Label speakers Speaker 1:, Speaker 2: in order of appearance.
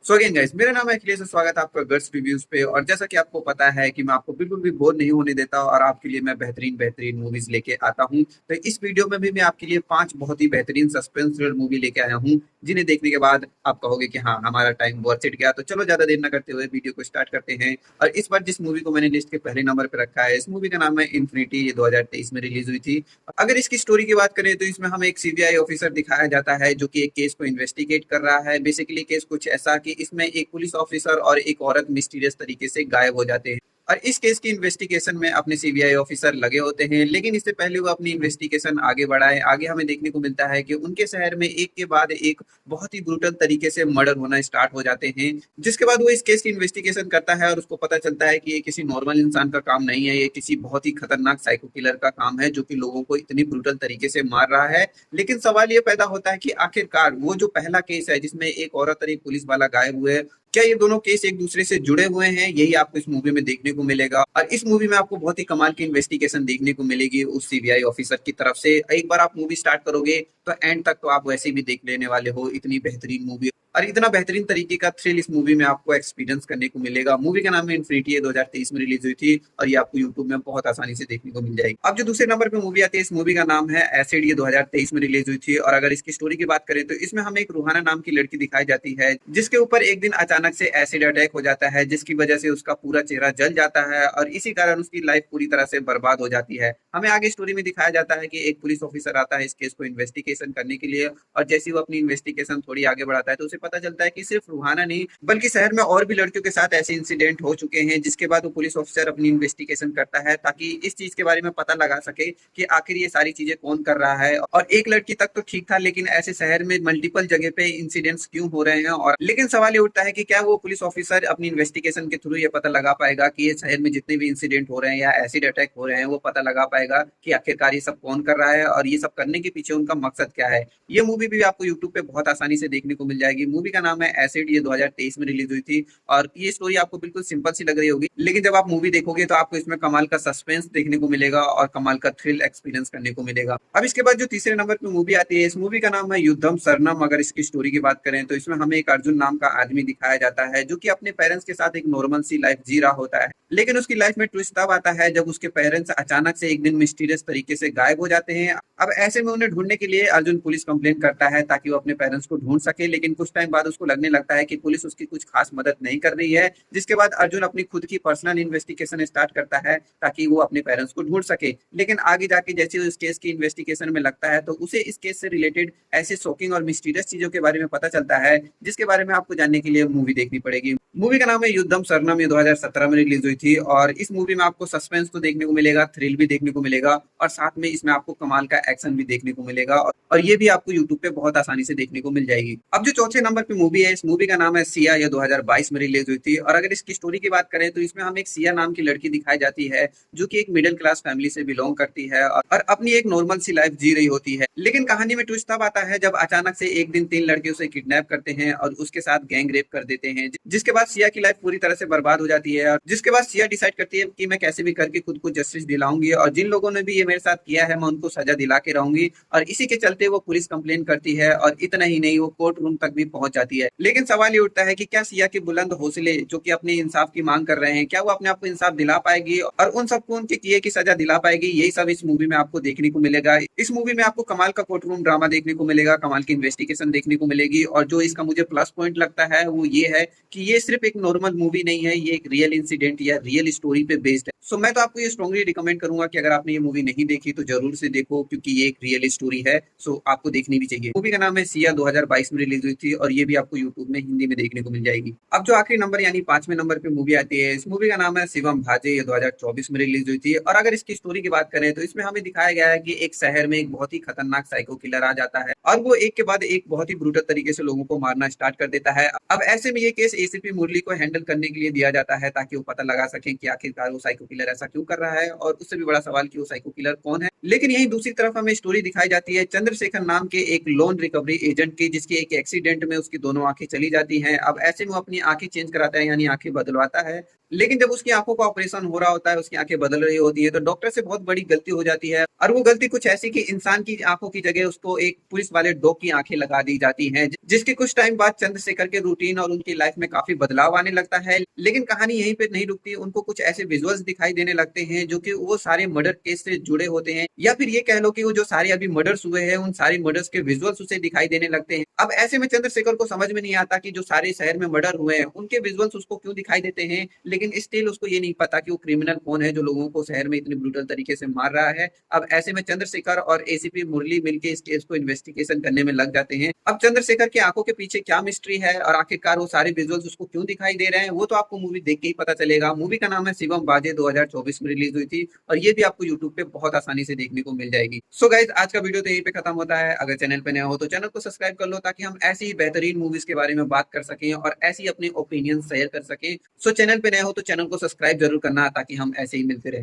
Speaker 1: So again guys, मेरा नाम है अखिलेश और स्वागत है आपका गर्ल्स रिव्यूज पे। और जैसा कि आपको पता है कि मैं आपको बिल्कुल भी बोर नहीं होने देता और आपके लिए मैं बेहतरीन बेहतरीन मूवीज लेके आता हूं। तो इस वीडियो में भी मैं आपके लिए 5 बहुत ही बेहतरीन सस्पेंस थ्रिलर मूवी लेके आया हूं, जिन्हें देखने के बाद आप कहोगे कि हाँ, हमारा टाइम वर्थ इट गया। तो चलो ज्यादा देर न करते हुए वीडियो को स्टार्ट करते हैं। और इस बार जिस मूवी को मैंने लिस्ट के पहले नंबर पर रखा है, इस मूवी का नाम है इन्फिनिटी। ये 2023 में रिलीज हुई थी। अगर इसकी स्टोरी की बात करें तो इसमें हमें एक सीबीआई ऑफिसर दिखाया जाता है जो कि एक केस को इन्वेस्टिगेट कर रहा है। बेसिकली केस कुछ ऐसा कि इसमें एक पुलिस ऑफिसर और एक औरत मिस्टीरियस तरीके से गायब हो जाते हैं। और इस केस की इन्वेस्टिगेशन में अपने सीबीआई ऑफिसर लगे होते हैं, लेकिन इससे पहले वो अपनी इन्वेस्टिगेशन आगे बढ़ाए। आगे हमें देखने को मिलता है कि उनके शहर में एक के बाद एक बहुत ही ब्रूटल तरीके से मर्डर होना स्टार्ट हो जाते हैं। जिसके बाद वो इस केस की इन्वेस्टिगेशन करता है और उसको पता चलता है कि ये किसी नॉर्मल इंसान का काम नहीं है, ये किसी बहुत ही खतरनाक साइको किलर का काम है जो कि लोगों को इतनी ब्रूटल तरीके से मार रहा है। लेकिन सवाल ये पैदा होता है कि आखिरकार वो जो पहला केस है जिसमें एक औरत और एक पुलिस वाला गायब हुए, क्या ये दोनों केस एक दूसरे से जुड़े हुए हैं? यही आपको इस मूवी में देखने को मिलेगा। और इस मूवी में आपको बहुत ही कमाल की इन्वेस्टिगेशन देखने को मिलेगी उस सीबीआई ऑफिसर की तरफ से। एक बार आप मूवी स्टार्ट करोगे तो एंड तक तो आप वैसे भी देख लेने वाले हो। इतनी बेहतरीन मूवी और इतना बेहतरीन तरीके का थ्रिल इस मूवी में आपको एक्सपीरियंस करने को मिलेगा। मूवी का नाम है इन्फिनिटी। ये 2023 में रिलीज हुई थी और ये आपको यूट्यूब में बहुत आसानी से देखने को मिल जाएगी। अब जो दूसरे नंबर पे मूवी आती है, इस मूवी का नाम है एसिड। ये 2023 में रिलीज हुई थी। और अगर इसकी स्टोरी की बात करें तो इसमें हमें एक रूहाना नाम की लड़की दिखाई जाती है जिसके ऊपर एक दिन अचानक से एसिड अटैक हो जाता है, जिसकी वजह से उसका पूरा चेहरा जल जाता है और इसी कारण उसकी लाइफ पूरी तरह से बर्बाद हो जाती है। हमें आगे स्टोरी में दिखाया जाता है कि एक पुलिस ऑफिसर आता है इस केस को इन्वेस्टिगेशन करने के लिए। और जैसे ही वो अपनी इन्वेस्टिगेशन थोड़ी आगे बढ़ाता है तो उसे पता चलता है कि सिर्फ रूहाना नहीं बल्कि शहर में और भी लड़कियों के साथ ऐसे इंसिडेंट हो चुके हैं। जिसके बाद वो पुलिस ऑफिसर अपनी इन्वेस्टिगेशन करता है ताकि इस चीज के बारे में पता लगा सके कि आखिर ये सारी चीजें कौन कर रहा है। और एक लड़की तक तो ठीक था, लेकिन ऐसे शहर में मल्टीपल जगह पे इंसिडेंट्स क्यों हो रहे हैं? और लेकिन सवाल ये उठता है कि क्या वो पुलिस ऑफिसर अपनी इन्वेस्टिगेशन के थ्रू ये पता लगा पाएगा कि ये शहर में जितने भी इंसिडेंट हो रहे हैं या एसिड अटैक हो रहे हैं, वो पता लगा पाएगा कि आखिरकार ये सब कौन कर रहा है और ये सब करने के पीछे उनका मकसद क्या है? ये मूवी भी आपको यूट्यूब पे बहुत आसानी से देखने को मिल जाएगी। मूवी का नाम है एसिड। ये 2023 में रिलीज हुई थी। और ये स्टोरी आपको बिल्कुल सिंपल सी लग रही होगी, लेकिन जब आप मूवी देखोगे तो आपको इसमें कमाल का सस्पेंस देखने को मिलेगा और कमाल का थ्रिल एक्सपीरियंस करने को मिलेगा। अब इसके बाद जो तीसरे नंबर पे मूवी आती है, इस मूवी का नाम है युद्धम सरनम। अगर इसकी स्टोरी की बात करें तो इसमें हमें एक अर्जुन नाम का आदमी दिखाया जाता है जो कि अपने पेरेंट्स के साथ एक नॉर्मल सी लाइफ जी रहा होता है। लेकिन उसकी लाइफ में ट्विस्ट तब आता है जब उसके पेरेंट्स अचानक से एक दिन मिस्टीरियस तरीके से गायब हो जाते हैं। अब ऐसे में उन्हें ढूंढने के लिए अर्जुन पुलिस कंप्लेन करता है ताकि वो अपने पेरेंट्स को ढूंढ सके। लेकिन कुछ टाइम बाद उसको लगने लगता है कि पुलिस उसकी कुछ खास मदद नहीं कर रही है। जिसके बाद अर्जुन अपनी खुद की पर्सनल इन्वेस्टिगेशन स्टार्ट करता है ताकि वो अपने पेरेंट्स को ढूंढ सके। लेकिन आगे जाके जैसे इस केस की इन्वेस्टिगेशन में लगता है तो उसे इस केस से रिलेटेड ऐसे शॉकिंग और मिस्टीरियस चीजों के बारे में पता चलता है जिसके बारे में आपको जानने के लिए मूवी देखनी पड़ेगी। मूवी का नाम है युद्धम सरनम। ये 2017 में रिलीज हुई थी। और इस मूवी में आपको सस्पेंस तो देखने को मिलेगा, थ्रिल भी देखने को मिलेगा और साथ में इसमें आपको कमाल का एक्शन भी देखने को मिलेगा। और ये भी आपको यूट्यूब पे बहुत आसानी से देखने को मिल जाएगी। अब जो चौथे नंबर पे मूवी है, इस मूवी का नाम है सिया। ये 2022 में रिलीज हुई थी। और अगर इसकी स्टोरी की बात करें तो इसमें हमें एक सिया नाम की लड़की दिखाई जाती है जो कि एक मिडिल क्लास फैमिली से बिलोंग करती है और अपनी एक नॉर्मल सी लाइफ जी रही होती है। लेकिन कहानी में ट्विस्ट तब आता है जब अचानक से एक दिन 3 लड़के उसे किडनैप करते हैं और उसके साथ गैंग रेप कर देते हैं। जिसके बाद सिया की लाइफ पूरी तरह से बर्बाद हो जाती है। और जिसके बाद सिया डिसाइड करती है कि मैं कैसे भी करके खुद को जस्टिस दिलाऊंगी और जिन लोगों ने भी ये मेरे साथ किया है मैं उनको सजा दिला के रहूंगी। और इसी के चलते वो पुलिस कंप्लेन करती है और इतना ही नहीं, वो कोर्ट रूम तक भी पहुंच जाती है। लेकिन सवाल ये उठता है कि क्या सिया के बुलंद हौसले जो कि अपने इंसाफ की मांग कर रहे हैं, क्या वो अपने आप को इंसाफ दिला पाएगी और उन सबको उनके किए की सजा दिला पाएगी? यही सब इस मूवी में आपको देखने को मिलेगा। इस मूवी में आपको कमाल का कोर्ट रूम ड्रामा देखने को मिलेगा, कमाल की इन्वेस्टिगेशन देखने को मिलेगी। और जो इसका मुझे प्लस पॉइंट लगता है वो ये है कि ये सिर्फ एक नॉर्मल मूवी नहीं है, ये एक रियल इंसिडेंट या रियल स्टोरी पे बेस्ड है। सो मैं तो आपको ये स्ट्रांगली रिकमेंड करूंगा कि अगर आपने ये मूवी नहीं देखी तो जरूर से देखो, क्योंकि ये एक रियल स्टोरी है। सो आपको देखनी भी चाहिए। मूवी का नाम है सिया, 2022 में रिलीज हुई थी और ये भी आपको यूट्यूब में हिंदी में देखने को मिल जाएगी। अब जो आखिरी नंबर यानी 5वें नंबर पे मूवी आती है, इस मूवी का नाम है शिवम भाजे। ये 2024 में रिलीज हुई थी। और अगर इसकी स्टोरी की बात करें तो इसमें हमें दिखाया गया है कि एक शहर में एक बहुत ही खतरनाक साइको किलर आ जाता है और वो एक के बाद एक बहुत ही ब्रूटल तरीके से लोगों को मारना स्टार्ट कर देता है। अब ऐसे में ये केस एसीपी मुरली को हैंडल करने के लिए दिया जाता है ताकि वो पता लगा सके कि आखिरकार वो साइको किलर ऐसा क्यों कर रहा है, और उससे भी बड़ा सवाल कि वो साइको किलर कौन है। लेकिन यही दूसरी तरफ हमें स्टोरी दिखाई जाती है चंद्रशेखर नाम के एक लोन रिकवरी एजेंट की, जिसकी एक एक्सीडेंट में उसकी दोनों आंखें चली जाती हैं। अब ऐसे में वो अपनी आंखें चेंज कराता है, यानी आंखें बदलवाता है। लेकिन जब उसकी आंखों का ऑपरेशन हो रहा होता है, उसकी आंखें बदल रही होती है, तो डॉक्टर से बहुत बड़ी गलती हो जाती है। और वो गलती कुछ ऐसी कि इंसान की आंखों की जगह उसको एक पुलिस वाले डॉग की आंखें लगा दी जाती हैं, जिसके कुछ टाइम बाद चंद्रशेखर के रूटीन और उनकी लाइफ में काफी बदलाव आने लगता है। लेकिन कहानी यहीं पे नहीं रुकती, उनको कुछ ऐसे विजुअल्स दिखाई देने लगते हैं जो कि वो सारे मर्डर केस से जुड़े होते हैं, या फिर ये कह लो कि वो जो सारे अभी मर्डर्स हुए हैं उन सारे मर्डर्स के विजुअल्स उसे दिखाई देने लगते हैं। अब ऐसे में चंद्रशेखर को समझ में नहीं आता कि जो सारे शहर में मर्डर हुए हैं उनके विजुअल्स उसको क्यों दिखाई देते हैं, लेकिन स्टिल उसको ये नहीं पता कि वो क्रिमिनल कौन है जो लोगों को शहर में इतनी ब्रूटल तरीके से मार रहा है। अब ऐसे में चंद्रशेखर और एसीपी मुरली मिलकर इस केस को इन्वेस्टिगेशन करने में लग जाते हैं। अब चंद्रशेखर की आंखों के पीछे क्या मिस्ट्री है और आखिरकार वो सारे विजुअल्स उसको क्यों दिखाई दे रहे हैं, वो तो आपको मूवी देख के ही पता चलेगा। मूवी का नाम है शिवम बाजे, 2024 में रिलीज हुई थी, और ये भी आपको यूट्यूब पे बहुत आसानी से देखने को मिल जाएगी। सो गाइज, आज का वीडियो तो यहीं पे खत्म होता है। अगर चैनल पे नया हो तो चैनल को सब्सक्राइब कर लो, ताकि हम ऐसी ही बेहतरीन मूवीज के बारे में बात कर सकें और ऐसी अपने ओपिनियन शेयर कर सकें। सो चैनल पे नया हो तो चैनल को सब्सक्राइब जरूर करना, ताकि हम ऐसे ही मिलते रहे।